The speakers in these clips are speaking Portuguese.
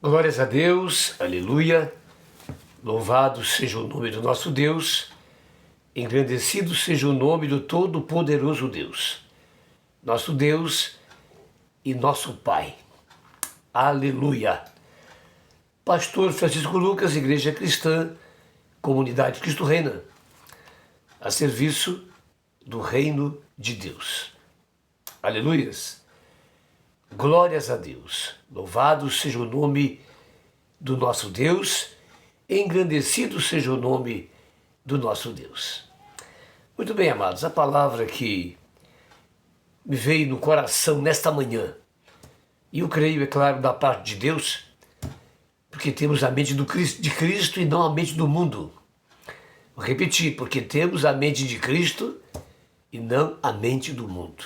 Glórias a Deus, aleluia, louvado seja o nome do nosso Deus, engrandecido seja o nome do Todo-Poderoso Deus, nosso Deus e nosso Pai, aleluia. Pastor Francisco Lucas, Igreja Cristã, Comunidade Cristo Reina, a serviço do Reino de Deus, aleluias. Glórias a Deus, louvado seja o nome do nosso Deus, engrandecido seja o nome do nosso Deus. Muito bem, amados, a palavra que me veio no coração nesta manhã, e eu creio, é claro, da parte de Deus, porque temos a mente de Cristo e não a mente do mundo. Vou repetir, porque temos a mente de Cristo e não a mente do mundo.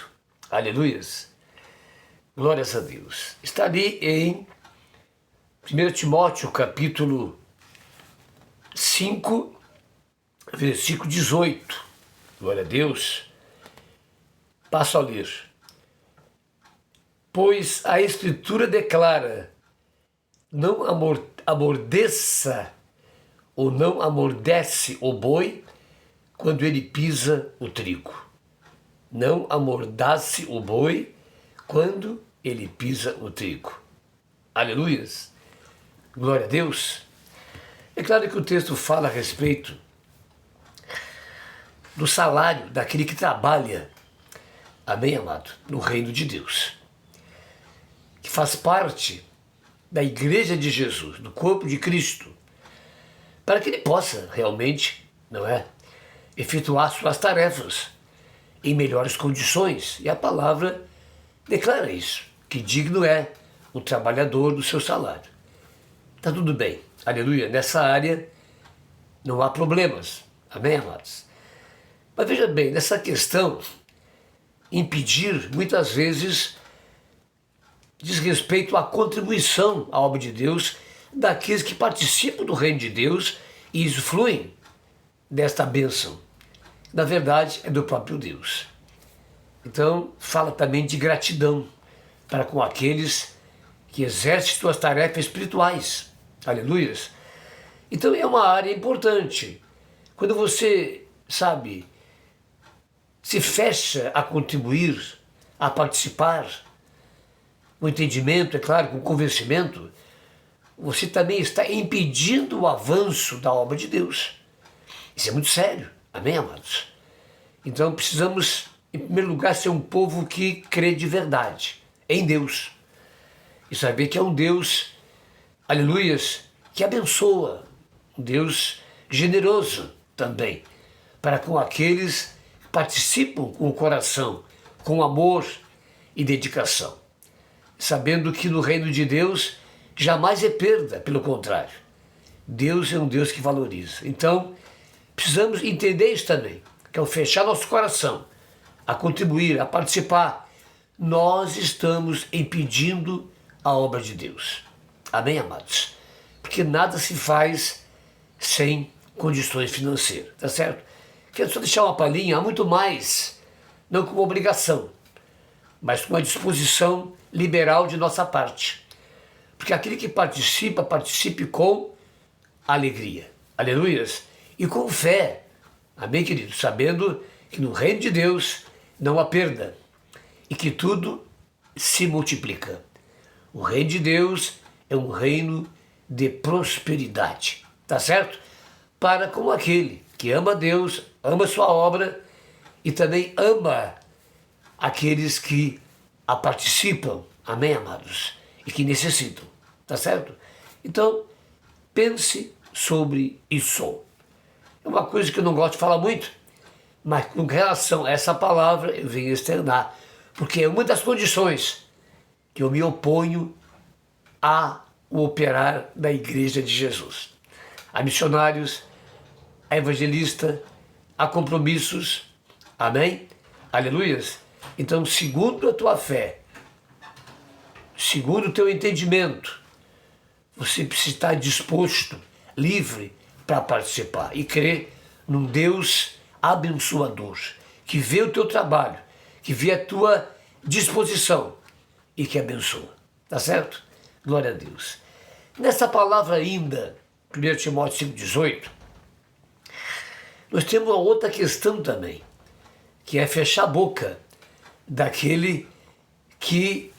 Aleluias. Glórias a Deus. Está ali em 1 Timóteo, capítulo 5, versículo 18. Glória a Deus. Passo a ler. Pois a Escritura declara, não amordeça ou não amordece o boi quando ele pisa o trigo. Não amordace o boi quando ele pisa o trigo. Aleluias. Glória a Deus. É claro que o texto fala a respeito do salário daquele que trabalha, amém, amado, no reino de Deus, que faz parte da Igreja de Jesus, do corpo de Cristo, para que ele possa realmente, não é, efetuar suas tarefas em melhores condições. E a palavra declara isso, que digno é o trabalhador do seu salário. Está tudo bem, aleluia, nessa área não há problemas, amém, amados? Mas veja bem, nessa questão, impedir muitas vezes diz respeito à contribuição à obra de Deus daqueles que participam do reino de Deus e usufruem desta bênção. Na verdade, é do próprio Deus. Então, fala também de gratidão para com aqueles que exercem suas tarefas espirituais. Aleluias. Então, é uma área importante. Quando você, sabe, se fecha a contribuir, a participar, com entendimento, é claro, com convencimento, você também está impedindo o avanço da obra de Deus. Isso é muito sério. Amém, amados? Então, precisamos, em primeiro lugar, ser um povo que crê de verdade em Deus. E saber que é um Deus, aleluias, que abençoa. Um Deus generoso também, para com aqueles que participam com o coração, com amor e dedicação. Sabendo que no reino de Deus jamais é perda, pelo contrário. Deus é um Deus que valoriza. Então, precisamos entender isso também, que ao fechar nosso coração, a contribuir, a participar, nós estamos impedindo a obra de Deus. Amém, amados? Porque nada se faz sem condições financeiras, tá certo? Quero só deixar uma palhinha, há muito mais, não como obrigação, mas com uma disposição liberal de nossa parte. Porque aquele que participa, participe com alegria. Aleluias. E com fé. Amém, querido? Sabendo que no reino de Deus não há perda e que tudo se multiplica. O reino de Deus é um reino de prosperidade, tá certo? Para com aquele que ama Deus, ama sua obra e também ama aqueles que a participam, amém, amados? E que necessitam, tá certo? Então, pense sobre isso. É uma coisa que eu não gosto de falar muito, mas com relação a essa palavra eu venho externar, porque é uma das condições que eu me oponho ao operar da Igreja de Jesus. Há missionários, há evangelistas, há compromissos, amém? Aleluias? Então, segundo a tua fé, segundo o teu entendimento, você precisa estar disposto, livre, para participar e crer num Deus abençoador, que vê o teu trabalho, que vê a tua disposição e que abençoa. Tá certo? Glória a Deus. Nessa palavra ainda, 1 Timóteo 5,18, nós temos uma outra questão também, que é fechar a boca daquele que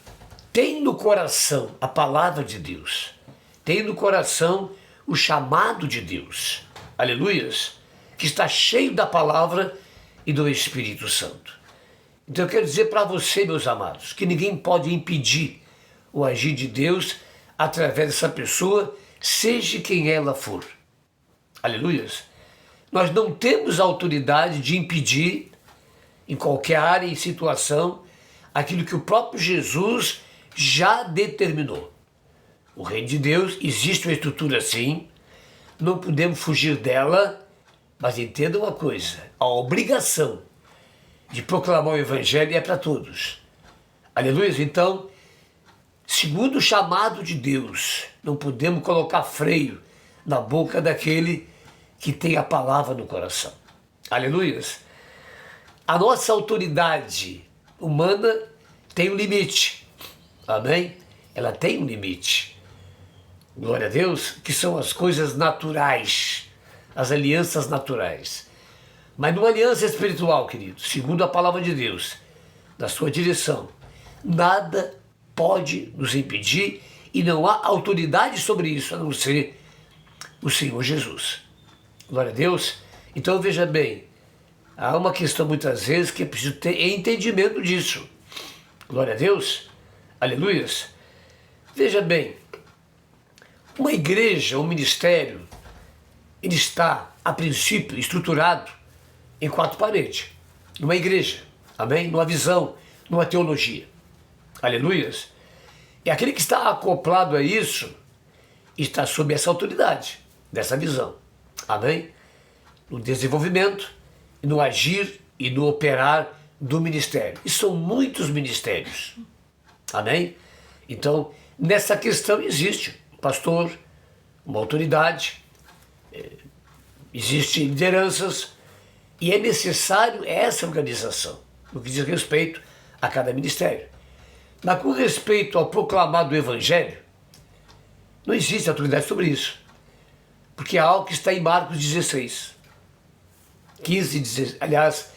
tem no coração a palavra de Deus, tem no coração o chamado de Deus, aleluias, que está cheio da palavra e do Espírito Santo. Então eu quero dizer para você, meus amados, que ninguém pode impedir o agir de Deus através dessa pessoa, seja quem ela for. Aleluias. Nós não temos autoridade de impedir, em qualquer área e situação, aquilo que o próprio Jesus já determinou. O reino de Deus existe uma estrutura assim, não podemos fugir dela, mas entenda uma coisa, a obrigação de proclamar o Evangelho é para todos. Aleluia. Então, segundo o chamado de Deus, não podemos colocar freio na boca daquele que tem a palavra no coração. Aleluia. A nossa autoridade humana tem um limite. Amém? Ela tem um limite. Glória a Deus, que são as coisas naturais, as alianças naturais. Mas numa aliança espiritual, querido, segundo a palavra de Deus, na sua direção, nada pode nos impedir e não há autoridade sobre isso a não ser o Senhor Jesus. Glória a Deus. Então veja bem, há uma questão muitas vezes que é preciso ter entendimento disso. Glória a Deus. Aleluias. Veja bem, uma igreja, um ministério, ele está, a princípio, estruturado em 4 paredes. Numa igreja, amém? Numa visão, numa teologia. Aleluias. E aquele que está acoplado a isso, está sob essa autoridade, dessa visão. Amém? No desenvolvimento, no agir e no operar do ministério. E são muitos ministérios. Amém? Então, nessa questão existe um pastor, uma autoridade, existem lideranças e é necessário essa organização no que diz respeito a cada ministério. Mas com respeito ao proclamado Evangelho, não existe autoridade sobre isso. Porque é algo que está em Marcos 16, 15, 16, aliás,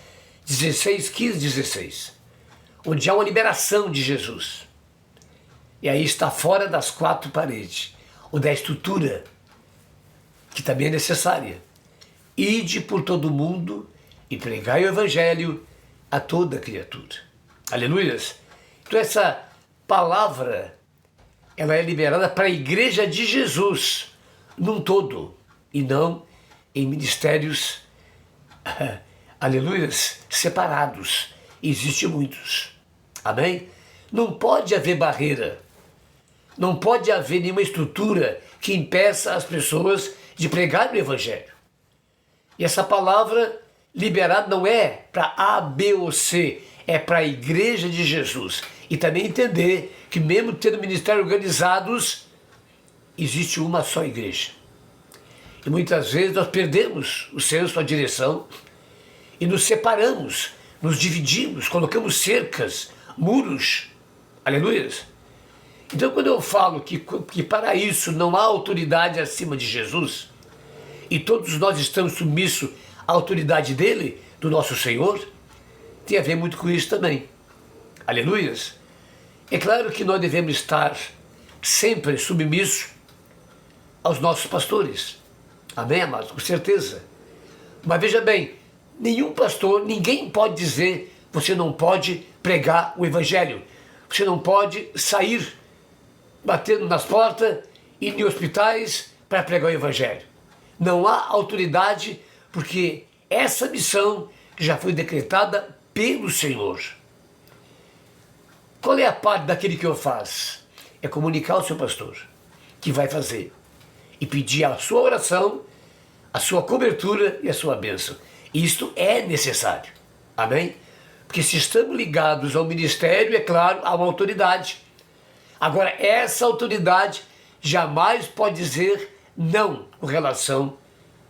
16, 15, 16, onde há uma liberação de Jesus. E aí está fora das 4 paredes, ou da estrutura, que também é necessária. Ide por todo o mundo e pregai o Evangelho a toda criatura. Aleluias. Então essa palavra, ela é liberada para a igreja de Jesus, num todo, e não em ministérios, aleluias, separados. Existem muitos. Amém? Não pode haver barreira. Não pode haver nenhuma estrutura que impeça as pessoas de pregar o Evangelho. E essa palavra liberada não é para A, B ou C, é para a igreja de Jesus. E também entender que mesmo tendo ministérios organizados, existe uma só igreja. E muitas vezes nós perdemos o senso, a direção, e nos separamos, nos dividimos, colocamos cercas, muros. Aleluia. Então quando eu falo que para isso não há autoridade acima de Jesus, e todos nós estamos submissos à autoridade dele, do nosso Senhor, tem a ver muito com isso também. Aleluias. É claro que nós devemos estar sempre submissos aos nossos pastores. Amém, amados? Com certeza. Mas veja bem, nenhum pastor, ninguém pode dizer, você não pode pregar o Evangelho. Você não pode sair batendo nas portas, ir em hospitais para pregar o Evangelho. Não há autoridade, porque essa missão já foi decretada pelo Senhor. Qual é a parte daquele que eu faço? É comunicar ao seu pastor, que vai fazer, e pedir a sua oração, a sua cobertura e a sua bênção. Isto é necessário. Amém? Porque se estamos ligados ao ministério, é claro, há uma autoridade. Agora, essa autoridade jamais pode dizer não com relação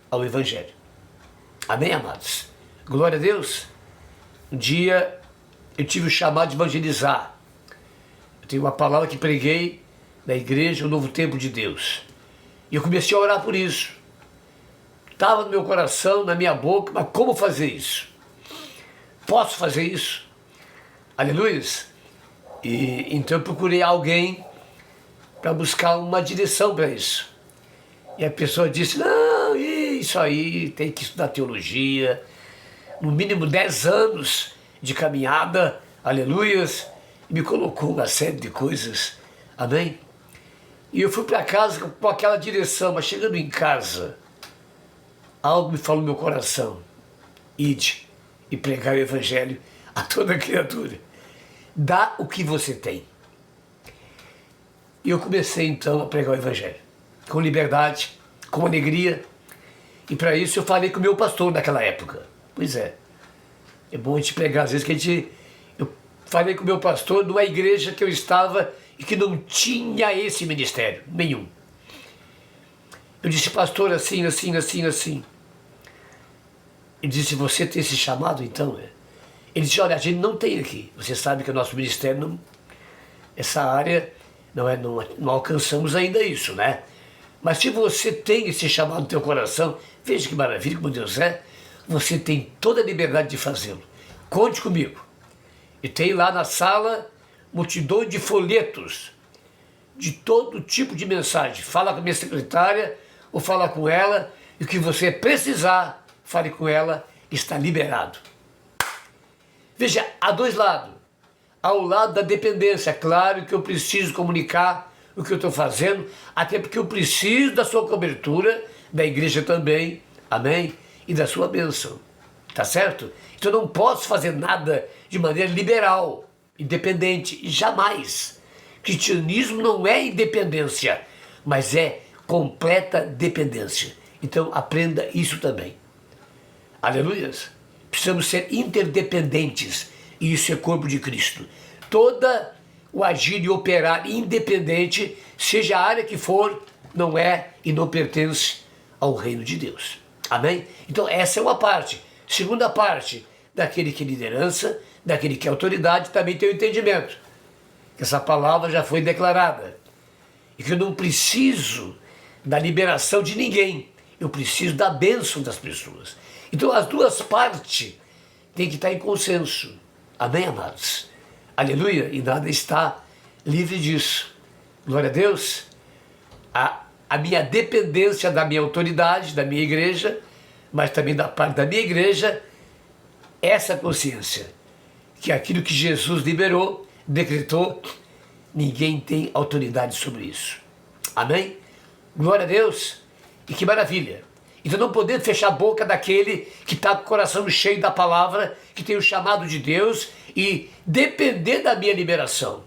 ao Evangelho. Amém, amados? Glória a Deus. Um dia eu tive o chamado de evangelizar. Eu tenho uma palavra que preguei da igreja, o novo tempo de Deus. E eu comecei a orar por isso. Estava no meu coração, na minha boca, mas como fazer isso? Posso fazer isso? Aleluia! E então eu procurei alguém para buscar uma direção para isso. E a pessoa disse, não, isso aí tem que estudar teologia, no mínimo 10 anos de caminhada, aleluias, e me colocou uma série de coisas, amém? E eu fui para casa com aquela direção, mas chegando em casa, algo me falou no meu coração, ide e pregar o evangelho a toda criatura. Dá o que você tem. E eu comecei então a pregar o evangelho, com liberdade, com alegria, e para isso eu falei com o meu pastor naquela época. Pois é bom a gente pregar, às vezes que eu falei com o meu pastor numa igreja que eu estava e que não tinha esse ministério, nenhum. Eu disse, pastor, assim. Ele disse, você tem esse chamado então? Ele disse, olha, a gente não tem aqui. Você sabe que o nosso ministério, não, essa área, não alcançamos ainda isso, né? Mas se você tem esse chamado no teu coração, veja que maravilha, como Deus é, você tem toda a liberdade de fazê-lo. Conte comigo. E tem lá na sala multidão de folhetos, de todo tipo de mensagem. Fala com a minha secretária, ou fala com ela, e o que você precisar, fale com ela, está liberado. Veja, há dois lados. Ao lado da dependência, claro que eu preciso comunicar o que eu estou fazendo, até porque eu preciso da sua cobertura, da igreja também, amém? E da sua bênção, tá certo? Então eu não posso fazer nada de maneira liberal, independente, jamais. Cristianismo não é independência, mas é completa dependência. Então aprenda isso também. Aleluias. Precisamos ser interdependentes, e isso é corpo de Cristo. Toda o agir e operar independente, seja a área que for, não é e não pertence ao reino de Deus. Amém? Então essa é uma parte. Segunda parte, daquele que é liderança, daquele que é autoridade, também tem o entendimento. Que essa palavra já foi declarada. E que eu não preciso da liberação de ninguém. Eu preciso da bênção das pessoas. Então as duas partes têm que estar em consenso. Amém, amados? Aleluia. E nada está livre disso. Glória a Deus. A minha dependência da minha autoridade, da minha igreja, mas também da parte da minha igreja, essa consciência, que aquilo que Jesus liberou, decretou, ninguém tem autoridade sobre isso. Amém? Glória a Deus. E que maravilha. Então não podemos fechar a boca daquele que está com o coração cheio da palavra, que tem o chamado de Deus e depender da minha liberação.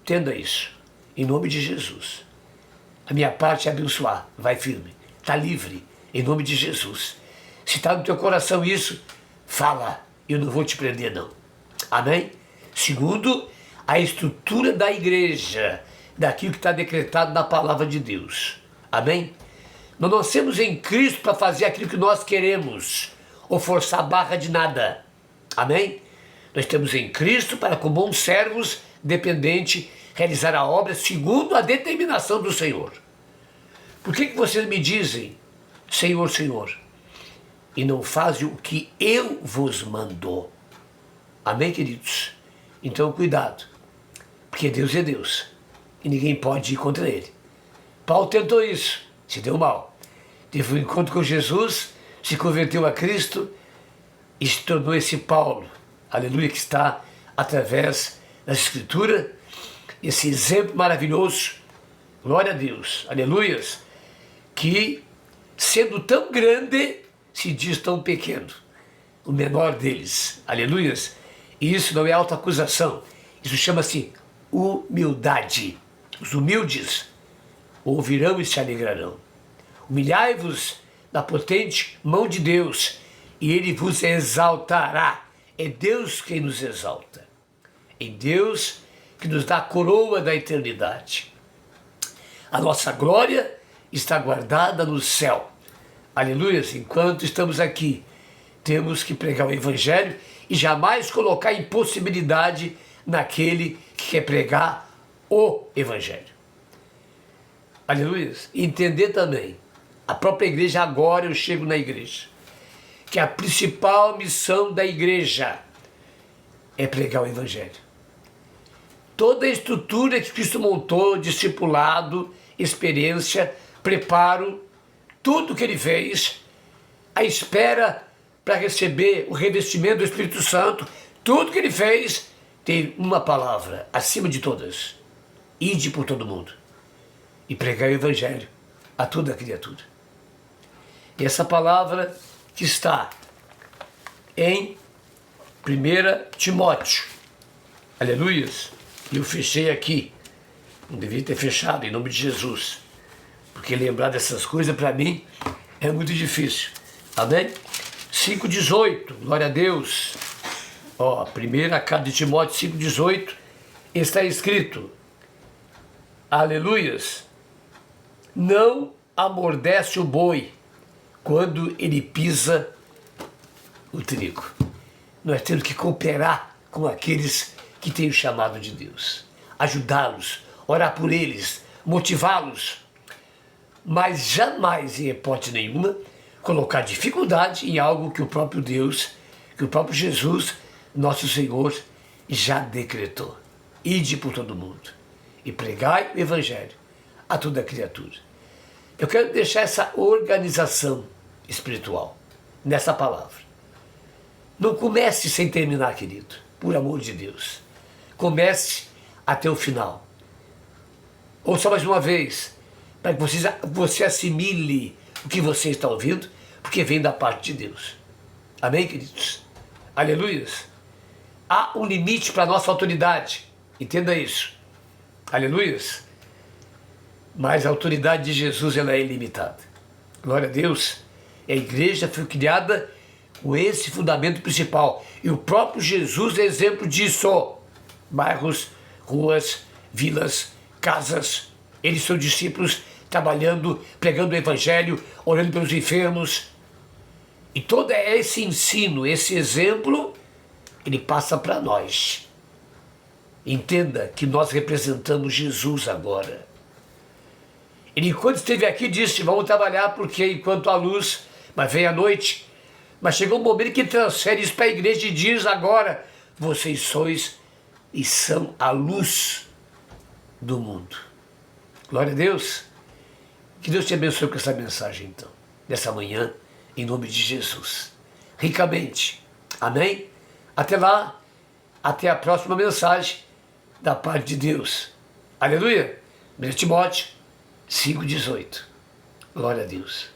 Entenda isso. Em nome de Jesus. A minha parte é abençoar. Vai firme. Está livre. Em nome de Jesus. Se está no teu coração isso, fala. Eu não vou te prender, não. Amém? Segundo, a estrutura da igreja, daquilo que está decretado na palavra de Deus. Amém? Nós não nascemos em Cristo para fazer aquilo que nós queremos, ou forçar a barra de nada. Amém? Nós estamos em Cristo para, como bons servos, dependente, realizar a obra segundo a determinação do Senhor. Por que vocês me dizem, Senhor, Senhor, e não fazem o que eu vos mandou? Amém, queridos? Então, cuidado, porque Deus é Deus, e ninguém pode ir contra Ele. Paulo tentou isso, se deu mal. Teve um encontro com Jesus, se converteu a Cristo e se tornou esse Paulo, aleluia, que está através da Escritura, esse exemplo maravilhoso, glória a Deus, aleluias, que sendo tão grande, se diz tão pequeno, o menor deles, aleluias, e isso não é autoacusação, isso chama-se humildade. Os humildes ouvirão e se alegrarão. Humilhai-vos na potente mão de Deus, e Ele vos exaltará. É Deus quem nos exalta. É Deus que nos dá a coroa da eternidade. A nossa glória está guardada no céu. Aleluia! Enquanto estamos aqui, temos que pregar o Evangelho e jamais colocar impossibilidade naquele que quer pregar o Evangelho. aleluia, entender também, a própria igreja, agora eu chego na igreja, que a principal missão da igreja é pregar o evangelho. Toda a estrutura que Cristo montou, discipulado, experiência, preparo, tudo que ele fez, a espera para receber o revestimento do Espírito Santo, tudo que ele fez, tem uma palavra, acima de todas: ide por todo mundo e pregar o evangelho a toda criatura. E essa palavra que está em 1 Timóteo, aleluias, eu fechei aqui, não devia ter fechado, em nome de Jesus, porque lembrar dessas coisas para mim é muito difícil, amém? 5,18, glória a Deus. Ó, primeira carta de Timóteo 5,18, está escrito, aleluias, não amordece o boi quando ele pisa o trigo. Nós temos que cooperar com aqueles que têm o chamado de Deus, ajudá-los, orar por eles, motivá-los, mas jamais, em hipótese nenhuma, colocar dificuldade em algo que o próprio Deus, que o próprio Jesus, nosso Senhor, já decretou. Ide por todo mundo e pregai o evangelho a toda criatura. Eu quero deixar essa organização espiritual nessa palavra. Não comece sem terminar, querido, por amor de Deus. Comece até o final. Ouça mais uma vez, para que você assimile o que você está ouvindo, porque vem da parte de Deus. Amém, queridos? Aleluias. Há um limite para a nossa autoridade. Entenda isso. Aleluias. Mas a autoridade de Jesus, ela é ilimitada. Glória a Deus. A igreja foi criada com esse fundamento principal. E o próprio Jesus é exemplo disso. Bairros, ruas, vilas, casas. Eles são discípulos trabalhando, pregando o evangelho, orando pelos enfermos. E todo esse ensino, esse exemplo, ele passa para nós. Entenda que nós representamos Jesus agora. Ele, enquanto esteve aqui, disse, vamos trabalhar porque enquanto há luz, mas vem a noite. Mas chegou um momento que transfere isso para a igreja e diz agora, vocês sois e são a luz do mundo. Glória a Deus. Que Deus te abençoe com essa mensagem, então, dessa manhã, em nome de Jesus. Ricamente. Amém? Até lá, até a próxima mensagem da parte de Deus. Aleluia. 1 Timóteo 5,18. Glória a Deus.